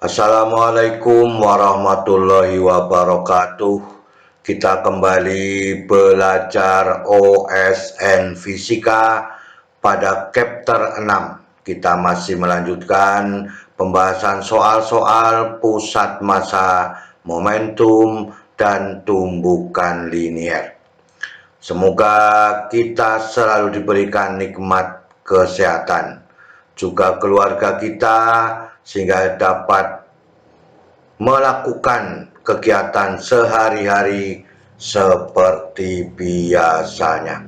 Assalamualaikum warahmatullahi wabarakatuh. Kita kembali belajar OSN Fisika pada chapter 6. Kita masih melanjutkan pembahasan soal-soal pusat massa, momentum, dan tumbukan linier. Semoga kita selalu diberikan nikmat kesehatan, juga keluarga kita, sehingga dapat melakukan kegiatan sehari-hari seperti biasanya.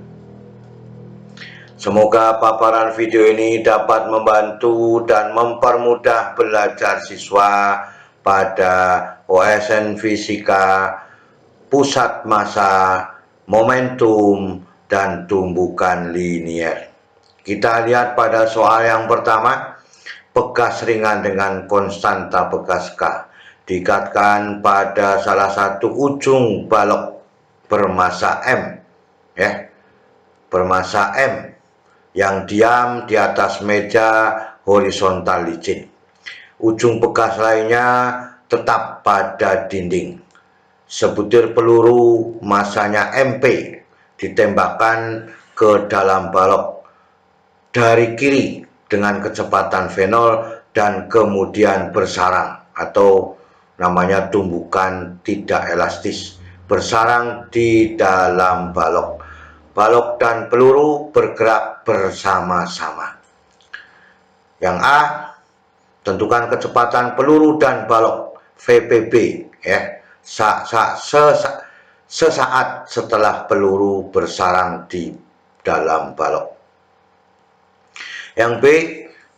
Semoga paparan video ini dapat membantu dan mempermudah belajar siswa pada OSN Fisika, pusat massa, momentum, dan tumbukan linier. Kita lihat pada soal yang pertama. Pegas ringan dengan konstanta pegas K diikatkan pada salah satu ujung balok bermassa M, bermassa M yang diam di atas meja horizontal licin. Ujung pegas lainnya tetap pada dinding. Sebutir peluru massanya MP ditembakkan ke dalam balok dari kiri dengan kecepatan V0 dan kemudian bersarang, atau namanya tumbukan tidak elastis, bersarang di dalam balok. Balok dan peluru bergerak bersama-sama. Yang A, tentukan kecepatan peluru dan balok VPB sesaat setelah peluru bersarang di dalam balok. Yang B,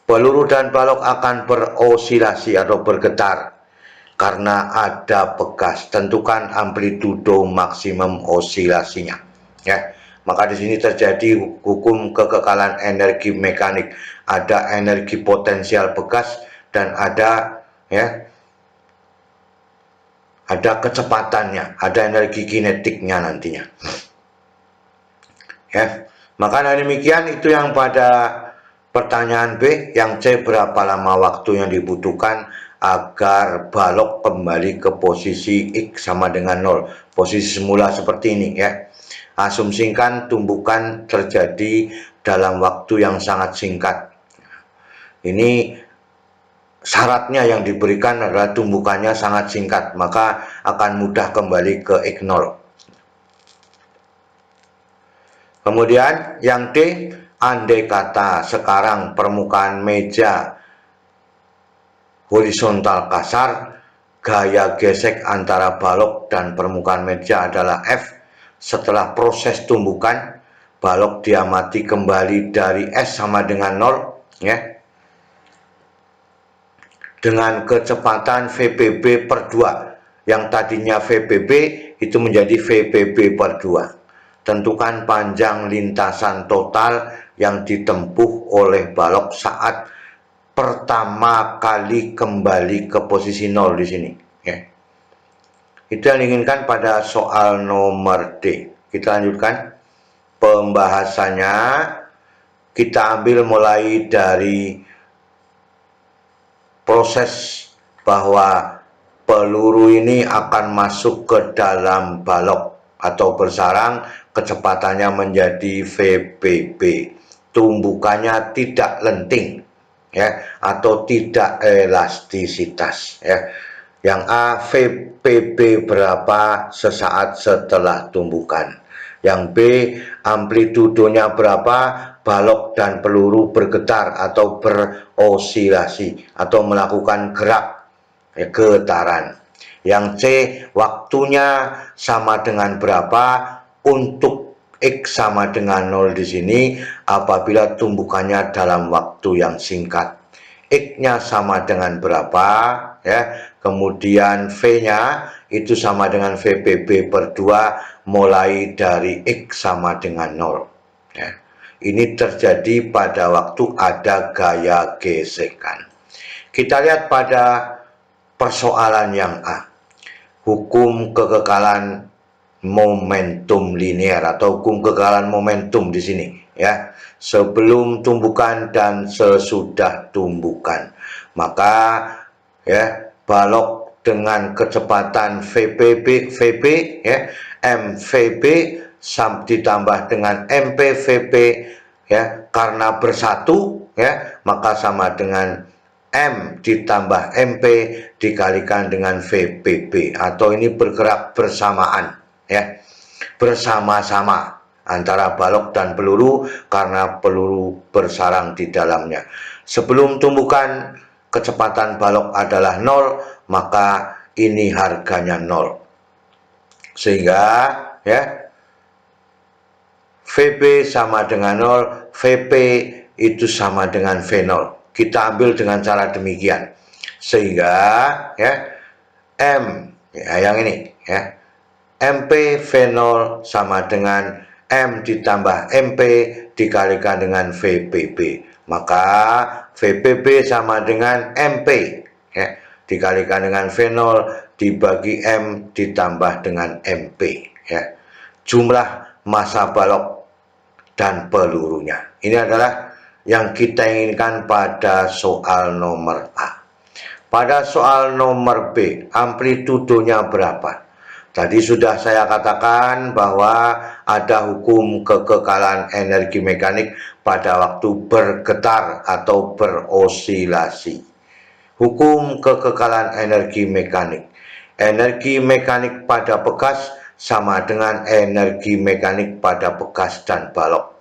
peluru dan balok akan berosilasi atau bergetar karena ada pegas. Tentukan amplitudo maksimum osilasinya. Maka di sini terjadi hukum kekekalan energi mekanik. Ada energi potensial pegas dan ada kecepatannya, ada energi kinetiknya nantinya. Maka demikian itu yang pada pertanyaan B. Yang C, berapa lama waktu yang dibutuhkan agar balok kembali ke posisi X sama dengan 0, posisi semula seperti ini Asumsikan tumbukan terjadi dalam waktu yang sangat singkat. Ini syaratnya yang diberikan adalah tumbukannya sangat singkat, maka akan mudah kembali ke X0. Kemudian yang D, andai kata sekarang permukaan meja horizontal kasar, gaya gesek antara balok dan permukaan meja adalah F. Setelah proses tumbukan, balok diamati kembali dari S sama dengan 0 dengan kecepatan VPB per 2. Yang tadinya VPB itu menjadi VPB per 2. Tentukan panjang lintasan total yang ditempuh oleh balok saat pertama kali kembali ke posisi 0 di sini. Itu yang diinginkan pada soal nomor D. Kita lanjutkan pembahasannya. Kita ambil mulai dari proses bahwa peluru ini akan masuk ke dalam balok atau bersarang, kecepatannya menjadi VPB. Tumbukannya tidak lenting atau tidak elastisitas Yang A, VPB berapa sesaat setelah tumbukan. Yang B, amplitudonya berapa, balok dan peluru bergetar atau berosilasi atau melakukan gerak getaran. Yang C, waktunya sama dengan berapa untuk X sama dengan 0 di sini apabila tumbukannya dalam waktu yang singkat. X-nya sama dengan berapa kemudian V-nya itu sama dengan VPB per 2 mulai dari X sama dengan 0 Ini terjadi pada waktu ada gaya gesekan. Kita lihat pada persoalan yang A, hukum kekekalan momentum linear atau hukum kekekalan momentum di sini sebelum tumbukan dan sesudah tumbukan. Maka ya, balok dengan kecepatan VP ya, MVP ditambah dengan MPVP ya, karena bersatu ya, maka sama dengan M ditambah MP dikalikan dengan VPP, atau ini bergerak bersamaan ya, bersama-sama antara balok dan peluru karena peluru bersarang di dalamnya. Sebelum tumbukan kecepatan balok adalah 0, maka ini harganya 0. Sehingga ya, VP sama dengan 0, VP itu sama dengan V0. Kita ambil dengan cara demikian. Sehingga ya, M ya, yang ini ya, MP V0 sama dengan M ditambah MP dikalikan dengan VPP. Maka VPP sama dengan MP ya, dikalikan dengan V0 dibagi M ditambah dengan MP ya. Jumlah massa balok dan pelurunya. Ini adalah yang kita inginkan pada soal nomor A. Pada soal nomor B, amplitudonya berapa? Tadi sudah saya katakan bahwa ada hukum kekekalan energi mekanik pada waktu bergetar atau berosilasi. Hukum kekekalan energi mekanik. Energi mekanik pada bekas sama dengan energi mekanik pada bekas dan balok.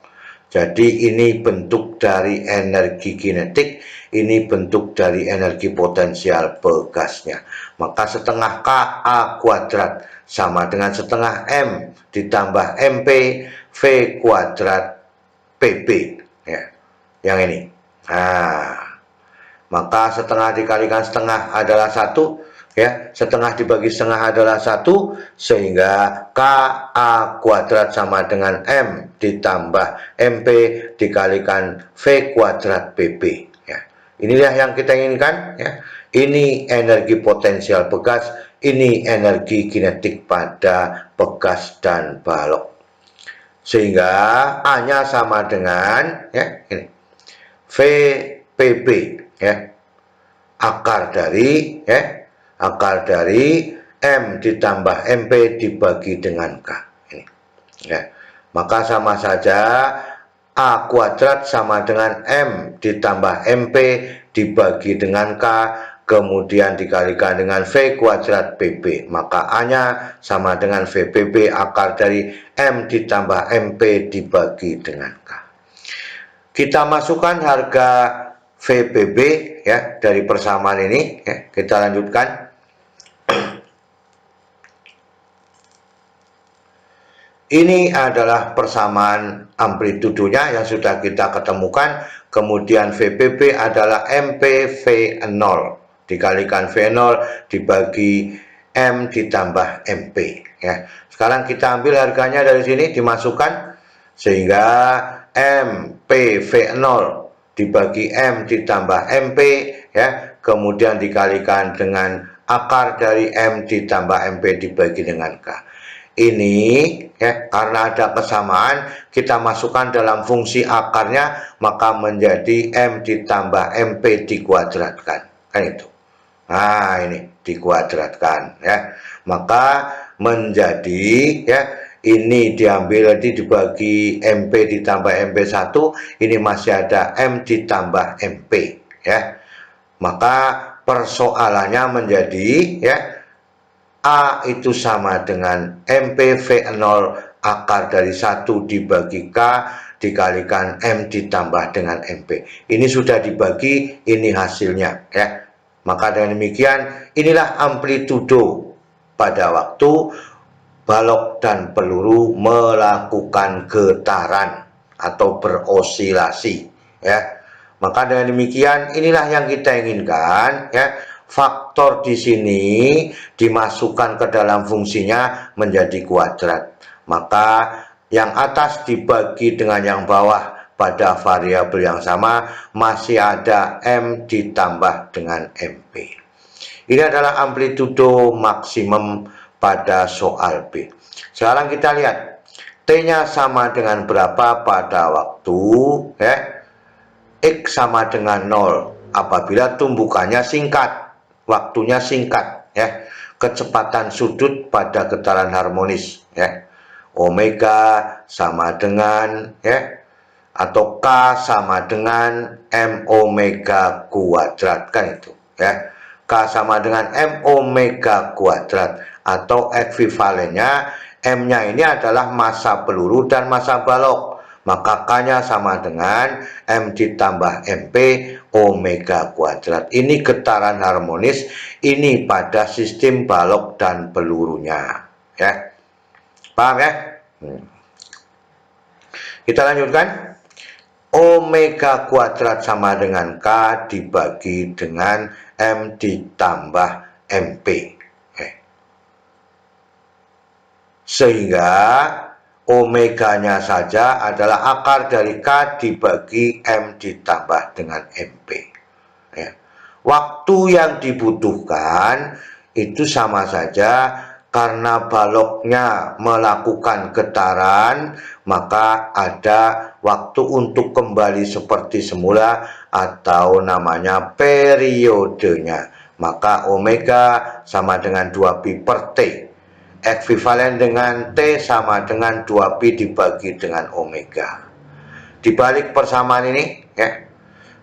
Jadi ini bentuk dari energi kinetik, ini bentuk dari energi potensial bekasnya. Maka setengah KA kuadrat sama dengan setengah M ditambah MP V kuadrat PP ya, yang ini. Nah, maka setengah dikalikan setengah adalah 1 ya, setengah dibagi setengah adalah 1, sehingga KA kuadrat sama dengan M ditambah MP dikalikan V kuadrat PP ya. Inilah yang kita inginkan ya. Ini energi potensial bekas, ini energi kinetik pada bekas dan balok. Sehingga A-nya sama dengan ya, ini VPP ya, akar dari M ditambah MP dibagi dengan K ini ya. Maka sama saja A kuadrat sama dengan M ditambah MP dibagi dengan K, kemudian dikalikan dengan V kuadrat PP. Maka A-nya sama dengan VPP akar dari M ditambah MP dibagi dengan K. Kita masukkan harga VPB ya dari persamaan ini ya. Kita lanjutkan. Ini adalah persamaan amplitudonya yang sudah kita ketemukan. Kemudian VPB adalah MPV0 dikalikan V0 dibagi M ditambah MP ya. Sekarang kita ambil harganya dari sini dimasukkan, sehingga MPV0 dibagi M ditambah MP ya, kemudian dikalikan dengan akar dari M ditambah MP dibagi dengan K. Ini ya, karena ada kesamaan, kita masukkan dalam fungsi akarnya, maka menjadi M ditambah MP dikuadratkan kan itu. Nah, ini dikuadratkan ya, maka menjadi ya, ini diambil nanti dibagi MP ditambah MP1, ini masih ada M ditambah MP ya. Maka persoalannya menjadi ya, A itu sama dengan MPV0 akar dari 1 dibagi K dikalikan M ditambah dengan MP. Ini sudah dibagi, ini hasilnya ya. Maka dengan demikian inilah amplitudo pada waktu balok dan peluru melakukan getaran atau berosilasi ya. Maka dengan demikian inilah yang kita inginkan ya. Faktor di sini dimasukkan ke dalam fungsinya menjadi kuadrat. Maka yang atas dibagi dengan yang bawah pada variabel yang sama, masih ada M ditambah dengan MP. Ini adalah amplitudo maksimum pada soal B. Sekarang kita lihat T-nya sama dengan berapa pada waktu ya, X sama dengan 0 apabila tumbukannya singkat. waktunya singkat ya. Kecepatan sudut pada getaran harmonis ya. Omega sama dengan ya, atau K sama dengan M omega kuadrat, kan itu ya. K sama dengan M omega kuadrat, atau ekuivalennya M-nya ini adalah massa peluru dan massa balok, maka K-nya sama dengan M ditambah MP omega kuadrat. Ini getaran harmonis, ini pada sistem balok dan pelurunya ya. Paham ya? Kita lanjutkan. Omega kuadrat sama dengan K dibagi dengan M ditambah MP. Sehingga omeganya saja adalah akar dari K dibagi M ditambah dengan MP. Waktu yang dibutuhkan itu sama saja, karena baloknya melakukan getaran, maka ada waktu untuk kembali seperti semula atau namanya periodenya. Maka omega sama dengan 2pi per T. Ekuivalen dengan T sama dengan 2pi dibagi dengan omega. Dibalik persamaan ini ya,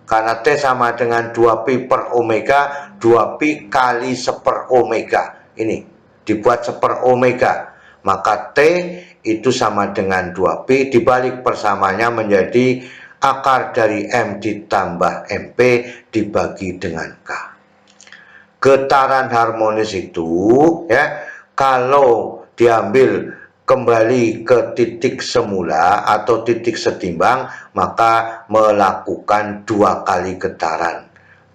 karena T sama dengan 2pi per omega, 2pi kali 1/, omega ini dibuat 1/, omega, maka T itu sama dengan 2pi, dibalik persamaannya menjadi akar dari M ditambah MP dibagi dengan K. Getaran harmonis itu ya, kalau diambil kembali ke titik semula atau titik setimbang, maka melakukan 2 kali getaran.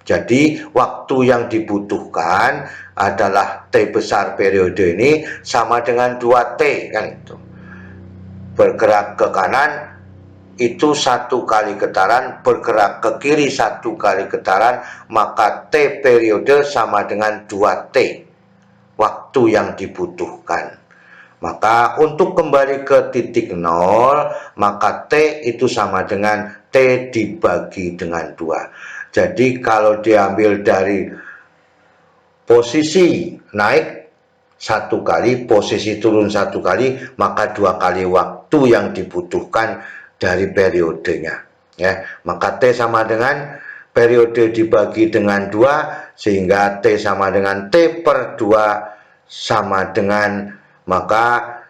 Jadi waktu yang dibutuhkan adalah T besar periode ini sama dengan 2T, kan itu. Bergerak ke kanan itu 1 kali getaran, bergerak ke kiri 1 kali getaran, maka T periode sama dengan 2T waktu yang dibutuhkan. Maka untuk kembali ke titik 0, maka T itu sama dengan T dibagi dengan 2. Jadi kalau diambil dari posisi naik 1 kali, posisi turun 1 kali, maka 2 kali waktu yang dibutuhkan dari periodenya ya. Maka T sama dengan periode dibagi dengan 2, sehingga T sama dengan T per 2 sama dengan, maka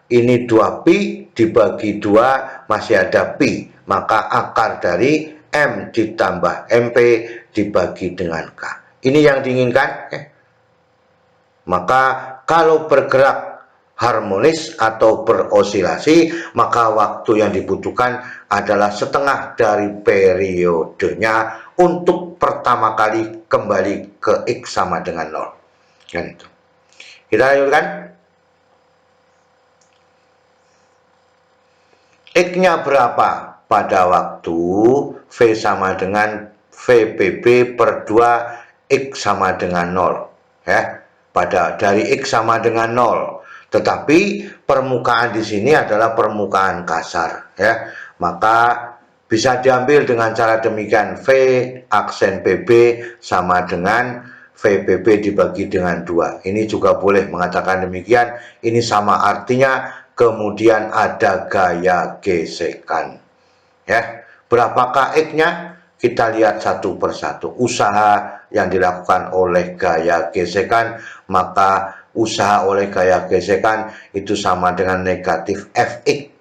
ini 2pi dibagi 2 masih ada pi, maka akar dari M ditambah MP dibagi dengan K. Ini yang diinginkan. Maka kalau bergerak harmonis atau berosilasi, maka waktu yang dibutuhkan adalah setengah dari periodenya untuk pertama kali kembali ke X sama dengan 0. Dan itu. Kita lanjutkan. X-nya berapa pada waktu V sama dengan VPB per 2 X sama dengan 0 ya, pada dari X sama dengan 0. Tetapi permukaan di sini adalah permukaan kasar ya, maka bisa diambil dengan cara demikian. V aksen PB sama dengan VPB dibagi dengan 2. Ini juga boleh mengatakan demikian. Ini sama artinya. Kemudian ada gaya gesekan ya. Berapakah X-nya? Kita lihat satu persatu. Usaha yang dilakukan oleh gaya gesekan, maka usaha oleh gaya gesekan itu sama dengan negatif Fx.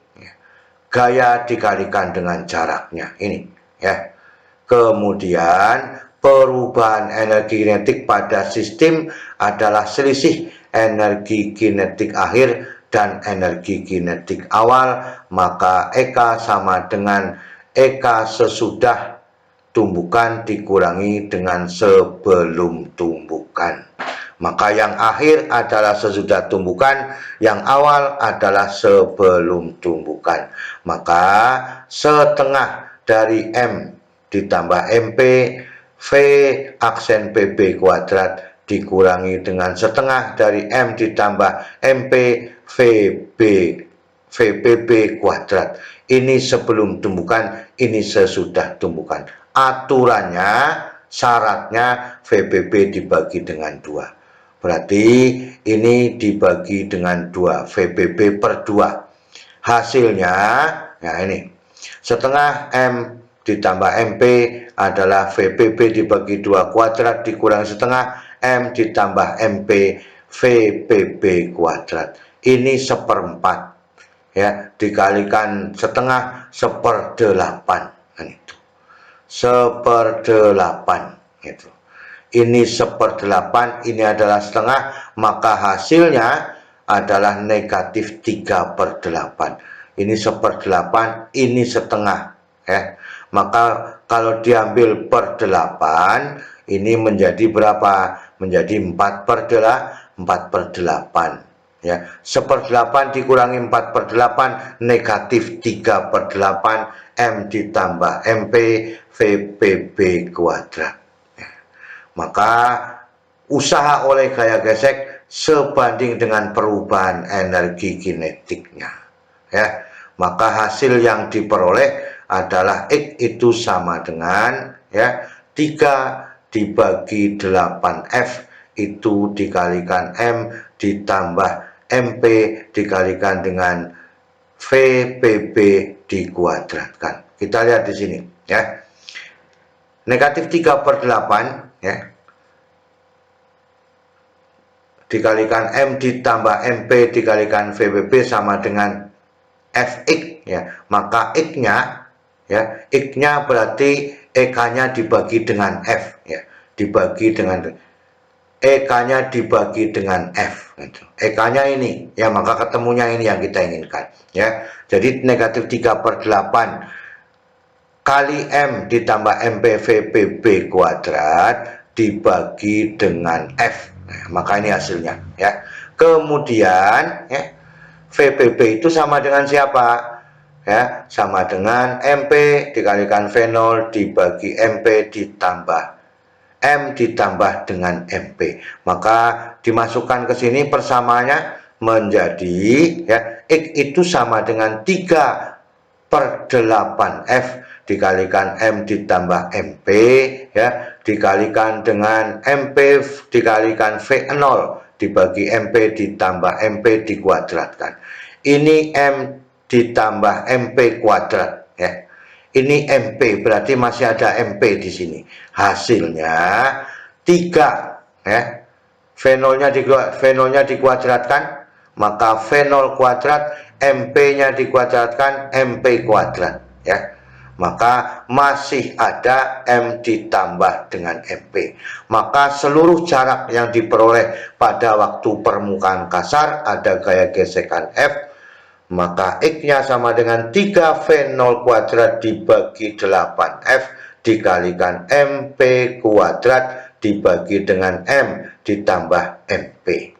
Gaya dikalikan dengan jaraknya ini ya. Kemudian perubahan energi kinetik pada sistem adalah selisih energi kinetik akhir dan energi kinetik awal, maka EK sama dengan EK sesudah tumbukan dikurangi dengan sebelum tumbukan. Maka yang akhir adalah sesudah tumbukan, yang awal adalah sebelum tumbukan. Maka setengah dari M ditambah MP V aksen PB kuadrat dikurangi dengan setengah dari M ditambah MP VPB kuadrat. Ini sebelum tumbukan, ini sesudah tumbukan. Aturannya syaratnya VPB dibagi dengan 2. Berarti ini dibagi dengan 2, VPB per 2. Hasilnya, ya ini, setengah M ditambah MP adalah VPB dibagi 2 kuadrat dikurang setengah M ditambah MP VPB kuadrat. Ini 1/4. Ya, dikalikan setengah 1/8, kan itu 1/8 itu. Ini 1/8, ini adalah setengah, maka hasilnya adalah negatif 3/8. Ini 1/8, ini setengah, ya. Maka kalau diambil per 8, ini menjadi berapa? Menjadi 4/8. Ya, 1/8 dikurangi 4/8 negatif 3/8 M ditambah MP VPB kuadrat. Ya. Maka usaha oleh gaya gesek sebanding dengan perubahan energi kinetiknya. Ya, maka hasil yang diperoleh adalah X itu sama dengan, ya, 3 dibagi 8F itu dikalikan M ditambah MP dikalikan dengan VPB dikuadratkan. Kita lihat di sini, ya. Negatif 3/8, ya, dikalikan M ditambah MP dikalikan VPB sama dengan Fx, ya. Maka X-nya, ya, X-nya berarti EK-nya dibagi dengan F, ya. Dibagi dengan EK-nya dibagi dengan F. EK-nya ini, ya, maka ketemunya ini yang kita inginkan, ya. Jadi negatif 3/8 kali M ditambah MP VPB kuadrat dibagi dengan F. Nah, maka ini hasilnya, ya. Kemudian, ya, VPB itu sama dengan siapa? Ya, sama dengan MP dikalikan V0 dibagi MP ditambah M ditambah dengan MP. Maka dimasukkan ke sini persamaannya menjadi, ya, X itu sama dengan 3/8F dikalikan M ditambah MP, ya, dikalikan dengan MP dikalikan V0 dibagi MP ditambah MP dikuadratkan. Ini M ditambah MP kuadrat, ya. Ini MP, berarti masih ada MP di sini. Hasilnya 3, ya. V0-nya dikuadratkan, maka V0 kuadrat, MP-nya dikuadratkan, MP kuadrat, ya. Maka masih ada M ditambah dengan MP. Maka seluruh jarak yang diperoleh pada waktu permukaan kasar ada gaya gesekan F, maka X-nya sama dengan 3V0 kuadrat dibagi 8F dikalikan MP kuadrat dibagi dengan M ditambah MP.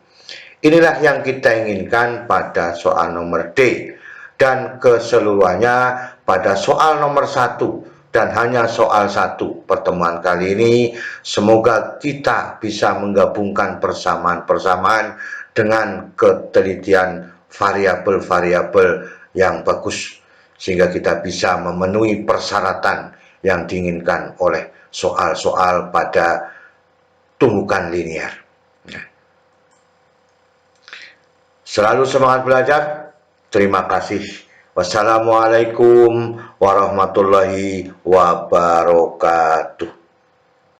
Inilah yang kita inginkan pada soal nomor D. Dan keseluruhannya pada soal nomor 1 dan hanya soal 1 pertemuan kali ini, semoga kita bisa menggabungkan persamaan-persamaan dengan ketelitian variabel-variabel yang bagus, sehingga kita bisa memenuhi persyaratan yang diinginkan oleh soal-soal pada tumbukan linear. Selalu semangat belajar. Terima kasih. Wassalamualaikum warahmatullahi wabarakatuh.